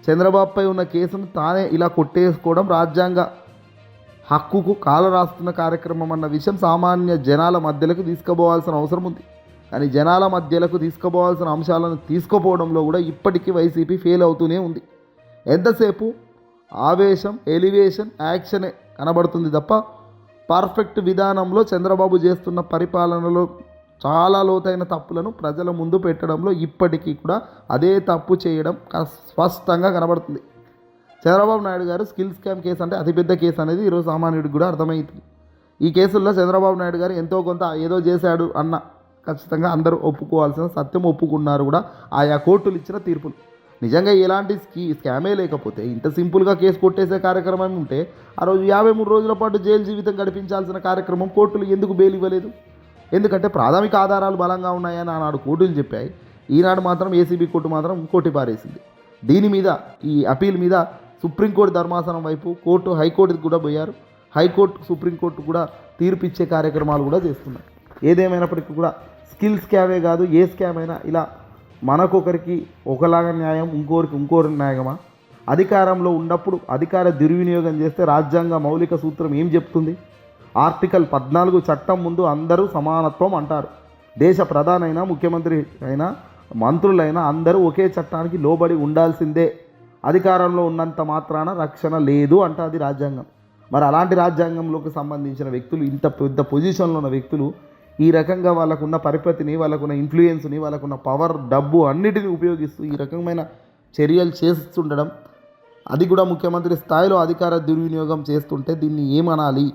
చంద్రబాబుపై ఉన్న కేసును తానే ఇలా కొట్టేసుకోవడం రాజ్యాంగ హక్కుకు కాల రాస్తున్న కార్యక్రమం అన్న విషయం సామాన్య జనాల మధ్యలోకి తీసుకుపోవాల్సిన అవసరం ఉంది. కానీ జనాల మధ్యలోకి తీసుకుపోవాల్సిన అంశాలను తీసుకుపోవడంలో కూడా ఇప్పటికీ వైసీపీ ఫెయిల్ అవుతూనే ఉంది. ఎంతసేపు ఆవేశం, ఎలివేషన్, యాక్షనే కనబడుతుంది తప్ప పర్ఫెక్ట్ విధానంలో చంద్రబాబు చేస్తున్న పరిపాలనలో చాలా లోతైన తప్పులను ప్రజల ముందు పెట్టడంలో ఇప్పటికీ కూడా అదే తప్పు చేయడం స్పష్టంగా కనబడుతుంది. చంద్రబాబు నాయుడు గారు స్కిల్ స్కామ్ కేసు అంటే అతిపెద్ద కేసు అనేది ఈరోజు సామాన్యుడికి కూడా అర్థమవుతుంది. ఈ కేసుల్లో చంద్రబాబు నాయుడు గారు ఎంతో కొంత ఏదో చేశాడు అన్న ఖచ్చితంగా అందరూ ఒప్పుకోవాల్సిన సత్యం, ఒప్పుకున్నారు కూడా ఆయా కోర్టులు ఇచ్చిన తీర్పులు. నిజంగా ఎలాంటి స్కామే లేకపోతే ఇంత సింపుల్గా కేసు కొట్టేసే కార్యక్రమం ఉంటే ఆ రోజు 53 రోజుల పాటు జైలు జీవితం గడిపించాల్సిన కార్యక్రమం కోర్టులు ఎందుకు బెయిల్ ఇవ్వలేదు? ఎందుకంటే ప్రాథమిక ఆధారాలు బలంగా ఉన్నాయని ఆనాడు కోర్టులు చెప్పాయి. ఈనాడు మాత్రం ఏసీబీ కోర్టు మాత్రం కొట్టిపారేసింది. దీని మీద ఈ అపీల్ మీద సుప్రీంకోర్టు ధర్మాసనం వైపు హైకోర్టుకి కూడా పోయారు. హైకోర్టు, సుప్రీంకోర్టు కూడా తీర్పు ఇచ్చే కార్యక్రమాలు కూడా చేస్తున్నారు. ఏదేమైనప్పటికీ కూడా స్కిల్ స్కామే కాదు, ఏ స్కామ్ అయినా ఇలా మనకొకరికి ఒకలాగా న్యాయం, ఇంకోరికి న్యాయమా? అధికారంలో ఉన్నప్పుడు అధికార దుర్వినియోగం చేస్తే రాజ్యాంగ మౌలిక సూత్రం ఏం చెప్తుంది? ఆర్టికల్ 14 చట్టం ముందు అందరూ సమానత్వం అంటారు. దేశ ప్రధానైనా, ముఖ్యమంత్రి అయినా, మంత్రులైనా అందరూ ఒకే చట్టానికి లోబడి ఉండాల్సిందే. అధికారంలో ఉన్నంత మాత్రాన రక్షణ లేదు అంటుంది రాజ్యాంగం. మరి అలాంటి రాజ్యాంగంలోకి సంబంధించిన వ్యక్తులు, ఇంత పెద్ద పొజిషన్లో ఉన్న వ్యక్తులు ఈ రకంగా వాళ్ళకున్న పరిపతిని, వాళ్ళకున్న ఇన్ఫ్లుయెన్స్ని, వాళ్ళకున్న పవర్, డబ్బు అన్నిటిని ఉపయోగిస్తూ ఈ రకమైన చర్యలు చేస్తుండడం, అది కూడా ముఖ్యమంత్రి స్థాయిలో అధికార దుర్వినియోగం చేస్తుంటే దీన్ని ఏమనాలి?